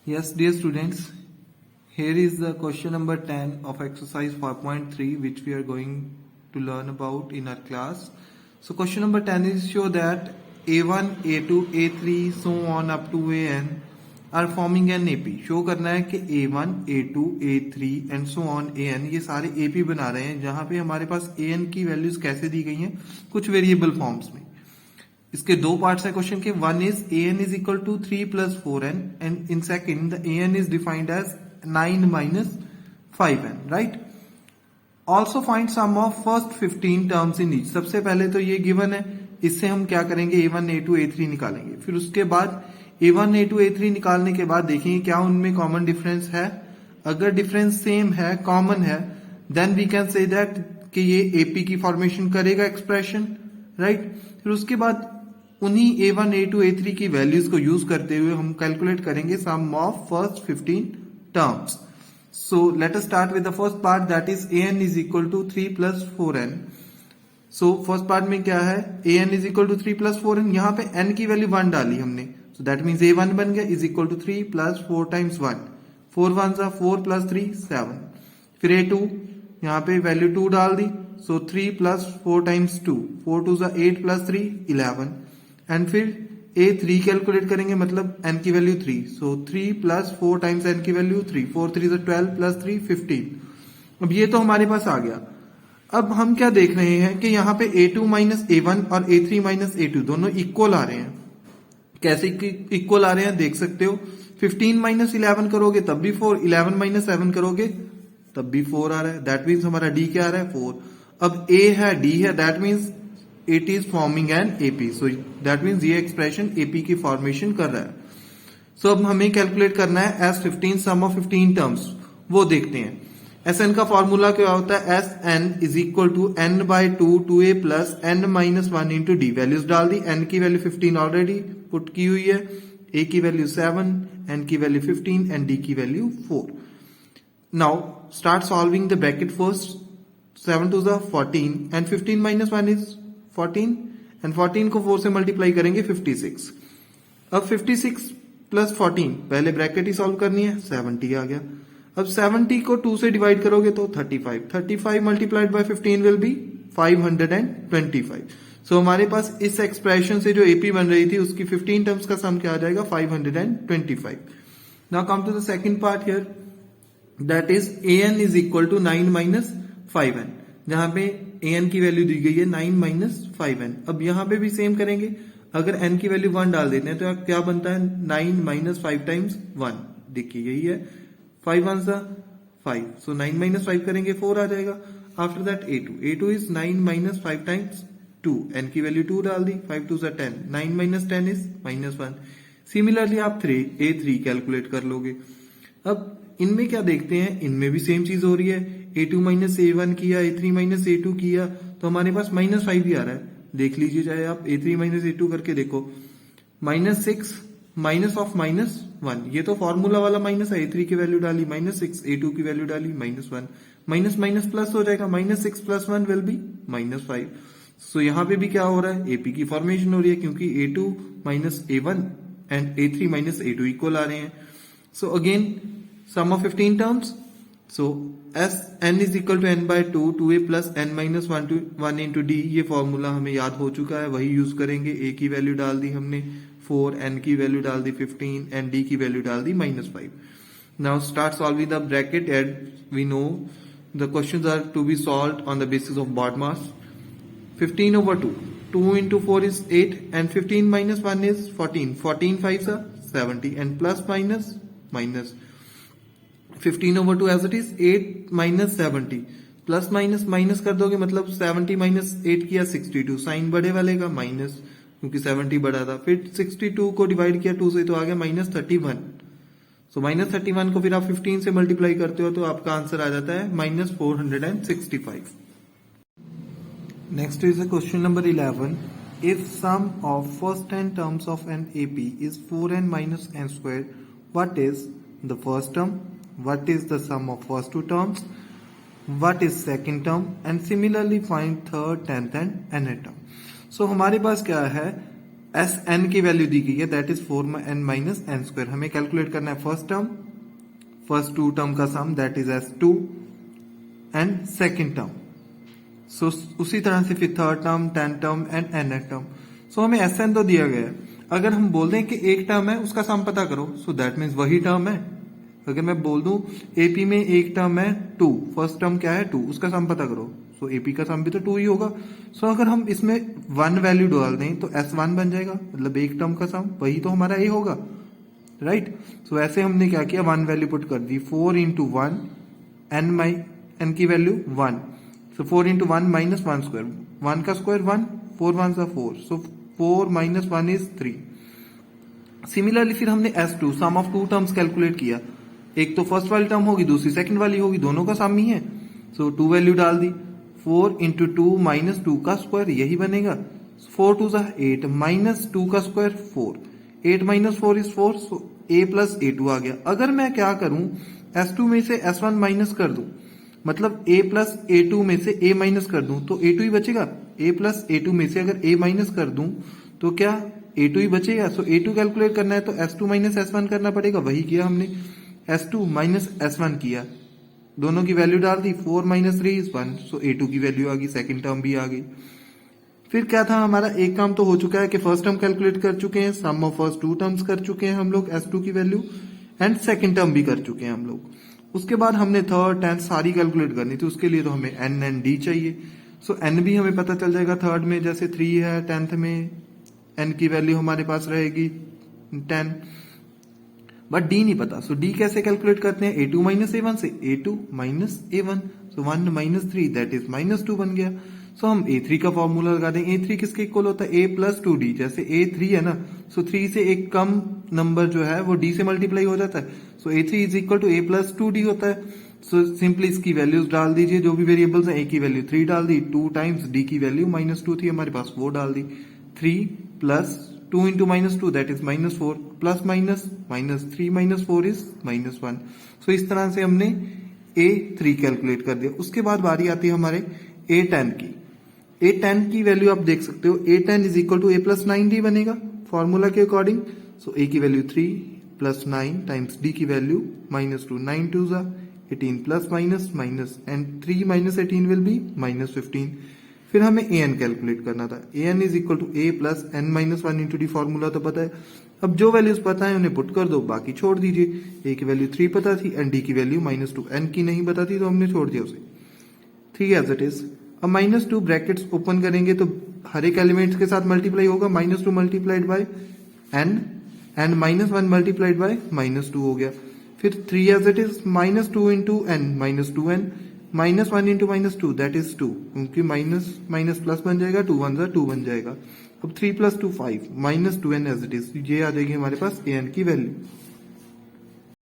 Yes, dear students, here is the question number 10 of exercise 5.3 which we are going to learn about in our class. So question number 10 is show that A1, A2, A3 so on up to AN are forming an AP. Show करना है कि A1, A2, A3 and so on AN ये सारे AP बना रहे हैं जहां पे हमारे पास AN की वैल्यूज कैसे दी गई हैं कुछ वेरिएबल फॉर्म्स में। इसके दो पार्ट्स है क्वेश्चन के। One is an is equal to 3 plus 4n and in second the an is defined as 9 minus 5n, right. Also find sum of first 15 terms in each. सबसे पहले तो ये given है, इससे हम क्या करेंगे a1, a2, a3 निकालेंगे। फिर उसके बाद a1, a2, a3 निकालने के बाद देखेंगे क्या उनमें कॉमन डिफरेंस है। अगर डिफरेंस सेम है, कॉमन है, then we can say that कि ये एपी की फॉर्मेशन करेगा एक्सप्रेशन, राइट। फिर उसके बाद उन्हीं A1, A2, A3 की वैल्यूज को यूज करते हुए हम कैलकुलेट करेंगे sum of first 15 terms. So let us start with the first part that is an is equal to 3 plus 4n। So first part में क्या है, an is equal to 3 plus 4n। यहाँ पे n की value 1 डाली हमने, so that means a1 बन गया is equal to 3 plus 4 times 1। 4 1 जा 4 प्लस 3 7। फिर a2 यहाँ पे वैल्यू 2 डाल दी, सो 3 प्लस 4 टाइम्स 2। 4 2 जा 8 प्लस 3 11। एंड फिर a3 कैलकुलेट करेंगे, मतलब n की वैल्यू 3, सो 3 प्लस 4 टाइम्स n की वैल्यू 3। 4 3 12 प्लस 3 15। अब ये तो हमारे पास आ गया। अब हम क्या देख रहे हैं कि यहाँ पे a2 माइनस a1 और a3 माइनस a2 दोनों इक्वल आ रहे हैं। कैसे इक्वल आ रहे हैं देख सकते हो। 15 माइनस 11 करोगे तब भी 4, 11 माइनस 7 करोगे तब भी 4 आ रहा है। दैट मीन्स हमारा d क्या आ रहा है, 4। अब a है, d है, that means it is forming an AP. So that means ये एक्सप्रेशन AP की फॉर्मेशन कर रहा है। So अब हमें कैलकुलेट करना है as 15 सम ऑफ 15 टर्म्स, वो देखते हैं। Sn का फॉर्मूला क्या होता है, Sn is equal to n by 2a plus n minus 1 into d. Values डाल दी, n की वैल्यू 15 ऑलरेडी पुट की हुई है, a की वैल्यू 7, n की वैल्यू 15 एंड d की value 4। Now start solving the bracket first. 7 2 14 and 15 minus 1 is 14 and 14 को 4 से मल्टीप्लाई करेंगे 56। अब 56 प्लस 14 पहले ब्रैकेट ही सॉल्व करनी है, 70 आ गया। अब 70 को 2 से डिवाइड करोगे तो 35। 35 मल्टीप्लाइड बाय 15 विल बी 525। सो हमारे पास इस एक्सप्रेशन से जो एपी बन रही थी उसकी 15 टर्म्स का सम क्या आ जाएगा, 525। Now come to the second part here, that is an is equal to 9 minus 5n, जहां पे an की वैल्यू दी गई है 9 माइनस 5n। अब यहां पे भी सेम करेंगे, अगर n की वैल्यू 1 डाल देते हैं तो क्या बनता है, 9 माइनस 5 टाइम्स 1। देखिए यही है, 5 1 सा 5, सो 9 माइनस 5 करेंगे 4 आ जाएगा। After that a2 is 9 minus 5 times 2, n की वैल्यू 2 डाल दी, 5 2 सा 10, 9 माइनस 10 इज माइनस 1। सिमिलरली आप a3 कैलकुलेट कर लोगे। अब इनमें क्या देखते हैं, इनमें भी सेम चीज हो रही है। a2 माइनस a1 किया, a3 माइनस a2 किया, तो हमारे पास माइनस 5 भी आ रहा है। देख लीजिए, चाहे आप a3 माइनस a2 करके देखो। माइनस 6 माइनस ऑफ माइनस 1, ये तो फॉर्मूला वाला माइनस है। a3 की वैल्यू डाली माइनस 6, a2 की वैल्यू डाली माइनस 1, माइनस माइनस प्लस हो जाएगा, minus 6 plus 1 will be minus 5। सो यहाँ पे भी क्या हो रहा है, एपी की फॉर्मेशन हो रही है, क्योंकि a2 minus a1 and a3 minus a2 equal आ रहे हैं। So again sum of 15 terms, so s n is equal to n by 2a plus n minus 1 into d, ये फॉर्मूला हमें याद हो चुका है, वही यूज करेंगे। a की वैल्यू डाल दी हमने 4, n की वैल्यू डाल दी 15 एंड d की वैल्यू डाल दी minus 5। Now start solving the bracket and we know the questions are to be solved on the basis of BODMAS। 15 over 2, 2 into 4 is 8 and 15 minus 1 is 14, 14 5s are 70 and plus minus minus 15 over 2 as it is 8 minus 70, plus minus minus कर दोगे, मतलब 70 minus 8 किया 62, sign बड़े वाले का minus, क्योंकि 70 बड़ा था। फिर 62 को डिवाइड किया 2 से तो आ गया माइनस 31। सो माइनस 31 को फिर आप 15 से मल्टीप्लाई करते हो तो आपका आंसर आ जाता है minus 465। Next is question number 11। If sum of first 10 terms of an AP is 4n minus n square, what is the first term, what is the sum of first two terms, what is second term, and similarly find third, 10th and nth term। so हमारे पास क्या है, S N की value दी गई है, that is 4n minus N square. हमें calculate करना है first term, first two term का sum that is S2 and second term. So उसी तरह से फिर third term, 10 term and nth term. So हमें Sn तो दिया गया है, अगर हम बोल दें कि एक टर्म है उसका सम पता करो, सो दैट मीन्स वही टर्म है। अगर मैं बोल दूं एपी में एक टर्म है 2, फर्स्ट टर्म क्या है 2, उसका सम पता करो, सो एपी का सम भी तो 2 ही होगा। सो अगर हम इसमें 1 वैल्यू डाल दें तो S1 बन जाएगा, मतलब एक टर्म का सम वही तो हमारा ए होगा, राइट। सो ऐसे हमने क्या किया, 1 वैल्यू पुट कर दी, 4 इंटू 1 एन की वैल्यू 1, सो 4 इंटू 1 माइनस 1 स्क्वायर, 1 का स्क्वायर 1, 4 1 सा 4, सो 4 माइनस 1 इज 3। सिमिलरली फिर हमने S2 sum of two terms calculate किया, एक तो फर्स्ट वाली टर्म होगी, दूसरी सेकंड वाली होगी, दोनों का सम ही है। सो 2 वैल्यू डाल दी, 4 इंटू 2 माइनस 2 का स्क्वायर, यही बनेगा, 4 2 सा 8 माइनस 2 का square 4, 8 minus 4 is 4, so a plus a2 आ गया। अगर मैं क्या करूं, S2 में से S1 माइनस कर दूं, मतलब a प्लस a2 में से a माइनस कर दूं तो a2 ही बचेगा। a प्लस a2 में से अगर a माइनस कर दूं तो क्या a2 ही बचेगा। सो a2 कैलकुलेट करना है तो S2 माइनस S1 करना पड़ेगा, वही किया हमने, S2 माइनस S1 किया, दोनों की वैल्यू डाल दी, 4 माइनस 3 इज 1, सो a2 की वैल्यू आ गई, सेकेंड टर्म भी आ गई। फिर क्या था हमारा, एक काम तो हो चुका है कि फर्स्ट टर्म कैलकुलेट कर चुके हैं, सम ऑफ फर्स्ट टू टर्म्स कर चुके हैं हम लोग S2 की वैल्यू, एंड सेकेंड टर्म भी कर चुके हैं हम लोग। उसके बाद हमने थर्ड टेंथ सारी कैलकुलेट करनी थी, उसके लिए तो हमें n एंड d चाहिए। सो n भी हमें पता चल जाएगा, थर्ड में जैसे 3 है, टेंथ में n की वैल्यू हमारे पास रहेगी 10, बट d नहीं पता। सो d कैसे कैलकुलेट करते हैं, a2 माइनस a1 से, a2 minus a1, so 1 minus 3 that is minus 2 बन गया। सो हम a3 का फॉर्मूला लगा दें, a3 किसके इक्वल होता है, a प्लस 2d, जैसे a3 है ना, सो 3 से एक कम नंबर जो है वो d से मल्टीप्लाई हो जाता है, so a3 is equal to a plus 2d होता है। सो सिंपली इसकी वैल्यूज डाल दीजिए, जो भी वेरिएबल्स हैं, a की वैल्यू 3 डाल दी, 2 टाइम्स d की वैल्यू माइनस 2 थी हमारे पास, वो डाल दी, 3 plus 2 into minus 2 that is minus 4, plus minus minus 3 minus 4 is minus 1। सो इस तरह से हमने a3 कैलकुलेट कर दिया। उसके बाद बारी आती है हमारे a10 की। a10 की वैल्यू आप देख सकते हो, a10 is equal to a plus 9d बनेगा फॉर्मूला के अकॉर्डिंग। सो a की वैल्यू 3 प्लस 9 टाइम्स d की वैल्यू माइनस 2, 9 2 जा 18 plus minus minus and 3 minus 18 will be minus 15। फिर हमें an कैलकुलेट करना था, an is equal to a plus n minus 1 into d, formula तो पता है। अब जो वैल्यूज पता है उन्हें पुट कर दो, बाकी छोड़ दीजिए। a की वैल्यू 3 पता थी एंड d की वैल्यू माइनस 2, n की नहीं पता थी तो हमने छोड़ दिया उसे, 3 एज इट इज। अब माइनस 2 ब्रैकेट्स ओपन करेंगे तो हर एक एलिमेंट के साथ मल्टीप्लाई होगा, minus 2 multiplied by n and minus 1 multiplied by minus 2 हो गया। फिर 3 as it is, minus 2 into n minus 2n, minus 1 into minus 2 that is 2, क्योंकि माइनस माइनस प्लस बन जाएगा, 2 1 2 बन जाएगा। अब 3 plus 2 5 minus 2n as it is, ये आ जाएगी हमारे पास an की वैल्यू।